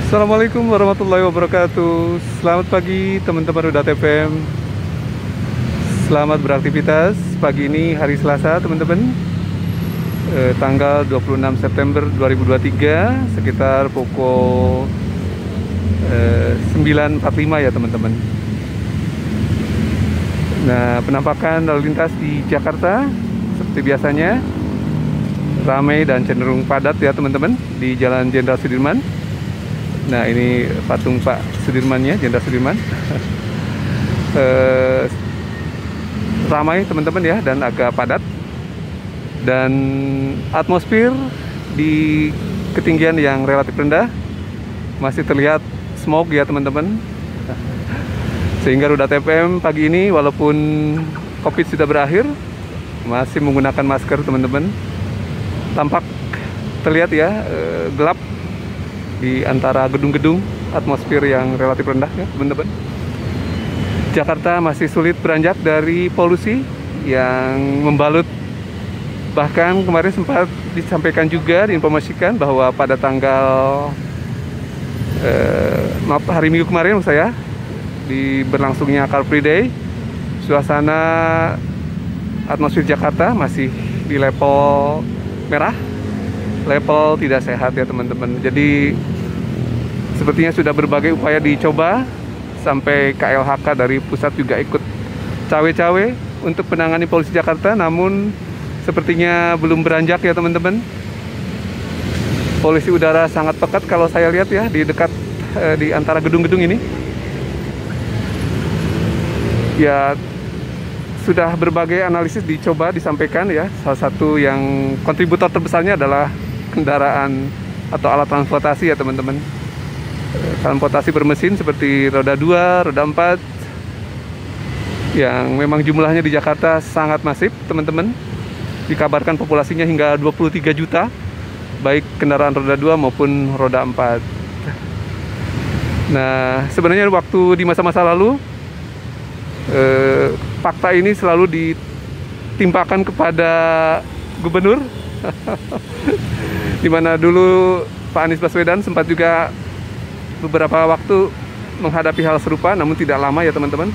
Assalamualaikum warahmatullahi wabarakatuh. Selamat pagi teman-teman Udat FM. Selamat beraktivitas. Pagi ini hari Selasa teman-teman, tanggal 26 September 2023, sekitar pukul 9.45 ya teman-teman. Nah, penampakan lalu lintas di Jakarta seperti biasanya ramai dan cenderung padat ya teman-teman di Jalan Jenderal Sudirman. Nah, ini patung Pak Sudirmannya, Jenderal Sudirman. Ramai teman-teman ya, dan agak padat. Dan atmosfer di ketinggian yang relatif rendah masih terlihat smog ya teman-teman. Sehingga Udat FM pagi ini walaupun COVID sudah berakhir, masih menggunakan masker teman-teman. Tampak terlihat ya, gelap di antara gedung-gedung, atmosfer yang relatif rendah ya teman-teman. Jakarta masih sulit beranjak dari polusi yang membalut. Bahkan kemarin sempat disampaikan juga, diinformasikan bahwa pada tanggal hari Minggu kemarin maksud saya, di berlangsungnya Car Free Day, suasana atmosfer Jakarta masih di level merah, level tidak sehat ya teman-teman. Jadi sepertinya sudah berbagai upaya dicoba, sampai KLHK dari pusat juga ikut cawe-cawe untuk menangani polusi Jakarta, namun sepertinya belum beranjak ya teman-teman. Polusi udara sangat pekat kalau saya lihat ya, di dekat di antara gedung-gedung ini. Ya, sudah berbagai analisis dicoba disampaikan ya. Salah satu yang kontributor terbesarnya adalah kendaraan atau alat transportasi ya teman-teman. Transportasi bermesin seperti roda 2, roda 4, yang memang jumlahnya di Jakarta sangat masif teman-teman. Dikabarkan populasinya hingga 23 juta, baik kendaraan roda 2 maupun roda 4. Nah, sebenarnya waktu di masa-masa lalu, fakta ini selalu ditimpakan kepada gubernur. Dimana dulu Pak Anies Baswedan sempat juga beberapa waktu menghadapi hal serupa, namun tidak lama ya teman-teman.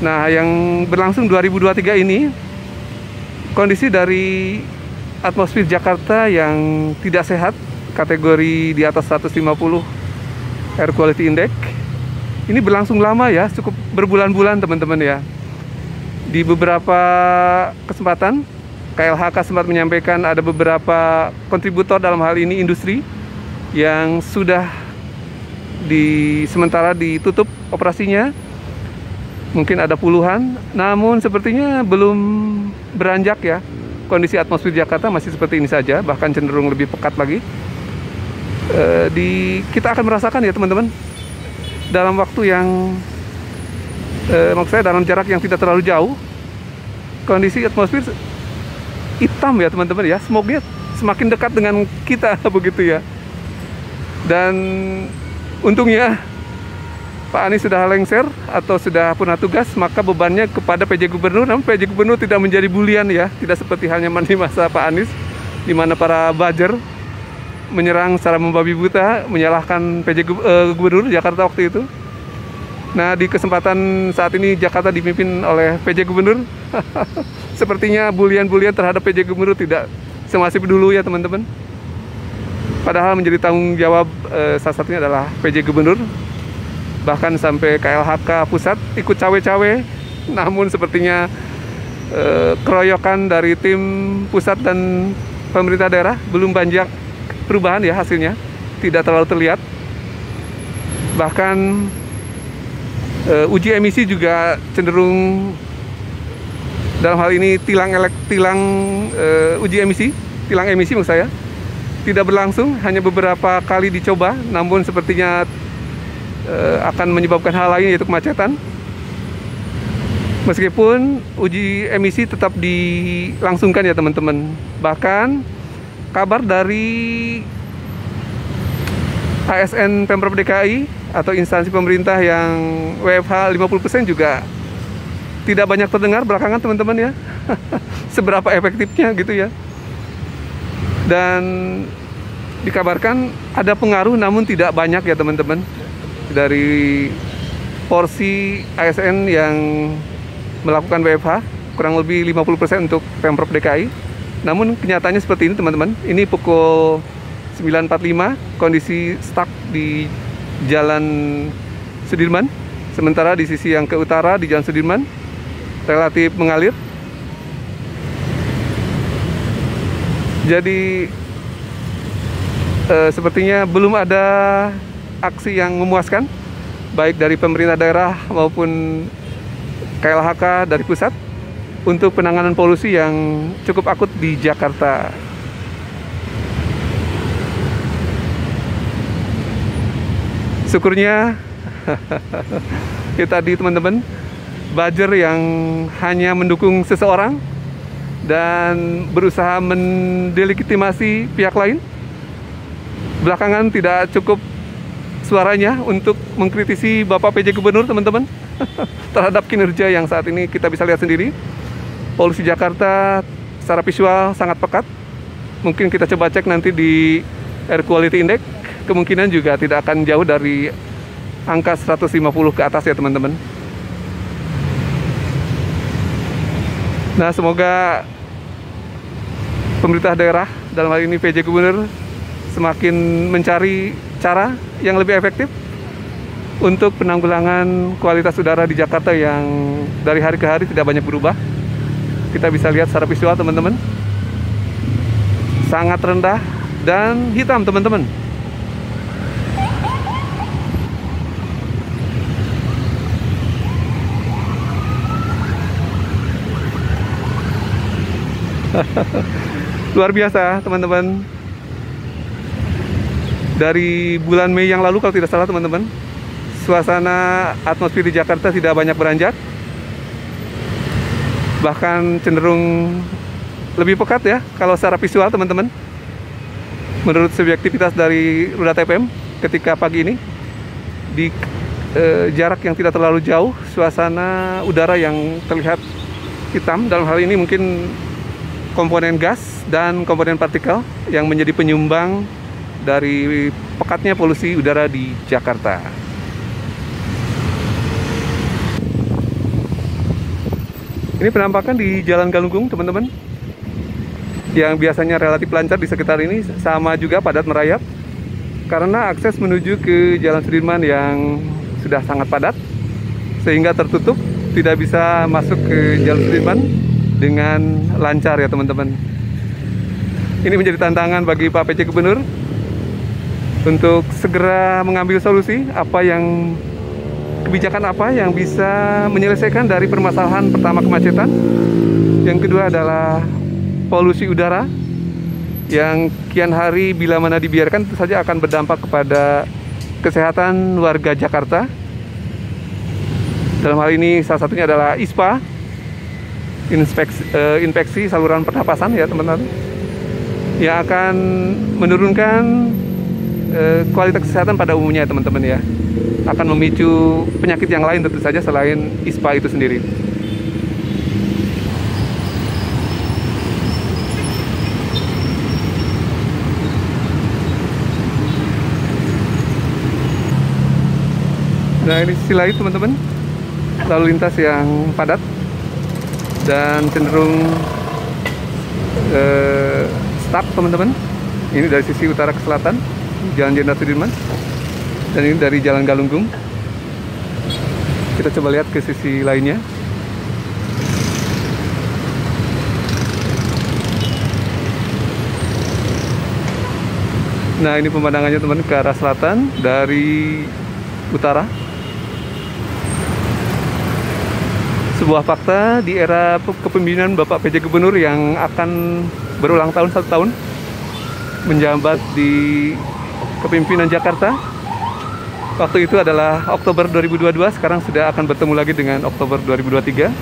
Nah, yang berlangsung 2023 ini, kondisi dari atmosfer Jakarta yang tidak sehat, kategori di atas 150 Air Quality Index, ini berlangsung lama ya, cukup berbulan-bulan teman-teman ya. Di beberapa kesempatan KLHK sempat menyampaikan ada beberapa kontributor, dalam hal ini industri, yang sudah sementara ditutup operasinya. Mungkin ada puluhan, namun sepertinya belum beranjak ya. Kondisi atmosfer Jakarta masih seperti ini saja, bahkan cenderung lebih pekat lagi. Kita akan merasakan ya teman-teman, dalam waktu yang maksud saya dalam jarak yang tidak terlalu jauh, kondisi atmosfer hitam ya teman-teman ya, smognya semakin dekat dengan kita begitu ya. Dan untungnya Pak Anies sudah lengser atau sudah punah tugas, maka bebannya kepada PJ Gubernur. Namun PJ Gubernur tidak menjadi bulian ya, tidak seperti hanya di masa Pak Anies, di mana para buzzer menyerang secara membabi buta, menyalahkan PJ Gubernur Jakarta waktu itu. Nah, di kesempatan saat ini Jakarta dipimpin oleh PJ Gubernur. Sepertinya bulian-bulian terhadap PJ Gubernur tidak semasif dulu ya teman-teman. Padahal menjadi tanggung jawab salah satunya adalah PJ Gubernur. Bahkan sampai KLHK pusat ikut cawe-cawe. Namun sepertinya keroyokan dari tim pusat dan pemerintah daerah belum banyak perubahan ya hasilnya. Tidak terlalu terlihat. Bahkan uji emisi juga cenderung, dalam hal ini tilang uji emisi, tilang emisi maksud saya, tidak berlangsung, hanya beberapa kali dicoba, namun sepertinya akan menyebabkan hal lain, yaitu kemacetan. Meskipun uji emisi tetap dilangsungkan ya teman-teman. Bahkan kabar dari ASN Pemprov DKI atau instansi pemerintah yang WFH 50% juga tidak banyak terdengar belakangan teman-teman ya. Seberapa efektifnya gitu ya. Dan dikabarkan ada pengaruh namun tidak banyak ya teman-teman, dari porsi ASN yang melakukan WFH kurang lebih 50% untuk Pemprov DKI. Namun kenyataannya seperti ini teman-teman. Ini pukul 9.45, kondisi stuck di Jalan Sudirman. Sementara di sisi yang ke utara di Jalan Sudirman relatif mengalir. Jadi sepertinya belum ada aksi yang memuaskan, baik dari pemerintah daerah maupun KLHK dari pusat, untuk penanganan polusi yang cukup akut di Jakarta. Syukurnya ya tadi teman-teman, buzzer yang hanya mendukung seseorang dan berusaha mendelegitimasi pihak lain, belakangan tidak cukup suaranya untuk mengkritisi Bapak PJ Gubernur teman-teman terhadap kinerja yang saat ini kita bisa lihat sendiri. Polusi Jakarta secara visual sangat pekat. Mungkin kita coba cek nanti di Air Quality Index, kemungkinan juga tidak akan jauh dari angka 150 ke atas ya teman-teman. Nah, semoga pemerintah daerah, dalam hal ini PJ Gubernur, semakin mencari cara yang lebih efektif untuk penanggulangan kualitas udara di Jakarta yang dari hari ke hari tidak banyak berubah. Kita bisa lihat secara visual teman-teman, sangat rendah dan hitam teman-teman. Luar biasa teman-teman. Dari bulan Mei yang lalu kalau tidak salah teman-teman, suasana atmosfer di Jakarta tidak banyak beranjak, bahkan cenderung lebih pekat ya kalau secara visual teman-teman. Menurut subjektivitas dari Ruda TPM, ketika pagi ini di jarak yang tidak terlalu jauh, suasana udara yang terlihat hitam, dalam hal ini mungkin komponen gas dan komponen partikel yang menjadi penyumbang dari pekatnya polusi udara di Jakarta. Ini penampakan di Jalan Galunggung teman-teman, yang biasanya relatif lancar di sekitar ini, sama juga padat merayap karena akses menuju ke Jalan Sudirman yang sudah sangat padat sehingga tertutup, tidak bisa masuk ke Jalan Sudirman dengan lancar ya teman-teman. Ini menjadi tantangan bagi Pak PJ Gubernur untuk segera mengambil solusi, kebijakan apa yang bisa menyelesaikan dari permasalahan pertama, kemacetan. Yang kedua adalah polusi udara yang kian hari bila mana dibiarkan tentu saja akan berdampak kepada kesehatan warga Jakarta. Dalam hal ini salah satunya adalah ISPA, infeksi saluran pernapasan ya teman-teman, yang akan menurunkan kualitas kesehatan pada umumnya teman-teman ya, akan memicu penyakit yang lain tentu saja selain ISPA itu sendiri. Nah, ini sisi lain teman-teman, lalu lintas yang padat dan cenderung stuck teman-teman. Ini dari sisi utara ke selatan, Jalan Jenderal Sudirman, dan ini dari Jalan Galunggung. Kita coba lihat ke sisi lainnya. Nah, ini pemandangannya teman ke arah selatan dari utara. Sebuah fakta di era kepemimpinan Bapak PJ Gubernur yang akan berulang tahun 1 tahun menjabat di kepemimpinan Jakarta. Waktu itu adalah Oktober 2022, sekarang sudah akan bertemu lagi dengan Oktober 2023.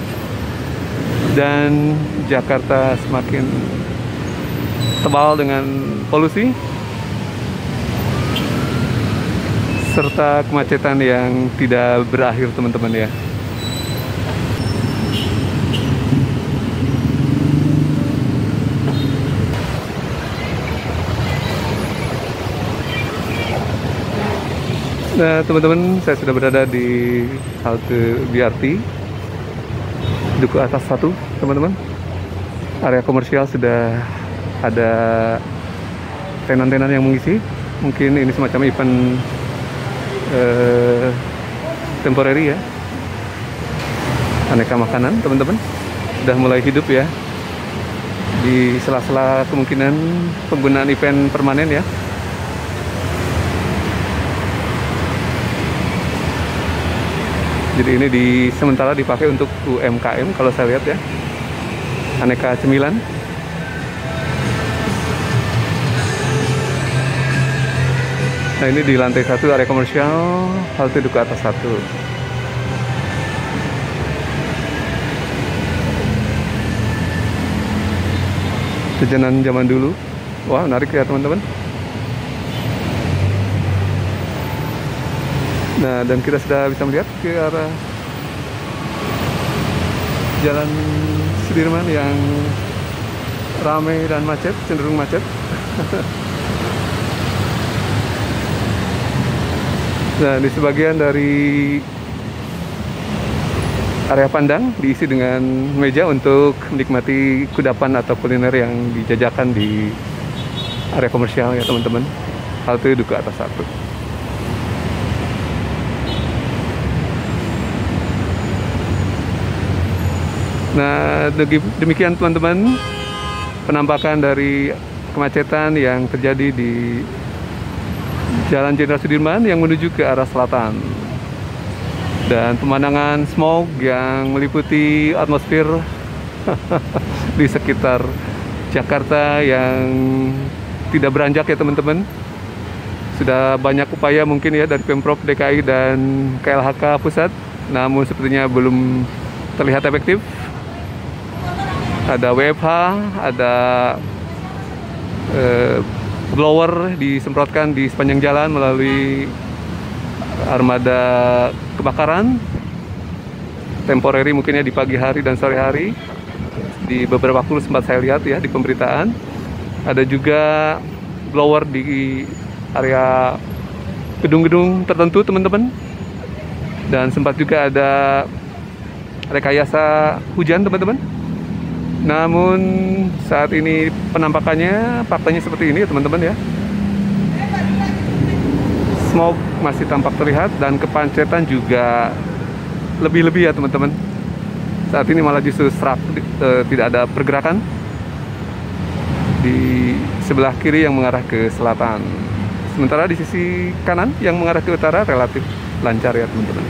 Dan Jakarta semakin tebal dengan polusi serta kemacetan yang tidak berakhir teman-teman ya. Nah, teman-teman, saya sudah berada di halte BRT Duku Atas 1, teman-teman. Area komersial sudah ada tenan-tenan yang mengisi. Mungkin ini semacam event temporary ya. Aneka makanan, teman-teman, sudah mulai hidup ya. Di sela-sela kemungkinan penggunaan event permanen ya. Jadi ini sementara dipakai untuk UMKM kalau saya lihat ya. Aneka cemilan. Nah, ini di lantai 1 area komersial halte Duku Atas 1. Jajanan zaman dulu. Wah, menarik ya teman-teman. Nah, dan kita sudah bisa melihat ke arah Jalan Sudirman yang ramai dan macet, cenderung macet. Nah, di sebagian dari area pandang diisi dengan meja untuk menikmati kudapan atau kuliner yang dijajakan di area komersial ya teman-teman. Halte Duku Atas 1. Nah, demikian teman-teman penampakan dari kemacetan yang terjadi di Jalan Jenderal Sudirman yang menuju ke arah selatan. Dan pemandangan smog yang meliputi atmosfer di sekitar Jakarta yang tidak beranjak ya teman-teman. Sudah banyak upaya mungkin ya dari Pemprov DKI dan KLHK pusat, namun sepertinya belum terlihat efektif. Ada WFH, ada blower disemprotkan di sepanjang jalan melalui armada kebakaran temporary mungkin ya di pagi hari dan sore hari. Di beberapa waktu sempat saya lihat ya di pemberitaan. Ada juga blower di area gedung-gedung tertentu teman-teman. Dan sempat juga ada rekayasa hujan teman-teman. Namun saat ini penampakannya faktanya seperti ini ya teman-teman ya. Smog masih tampak terlihat dan kepancetan juga lebih-lebih ya teman-teman. Saat ini malah justru tidak ada pergerakan di sebelah kiri yang mengarah ke selatan. Sementara di sisi kanan yang mengarah ke utara relatif lancar ya teman-teman.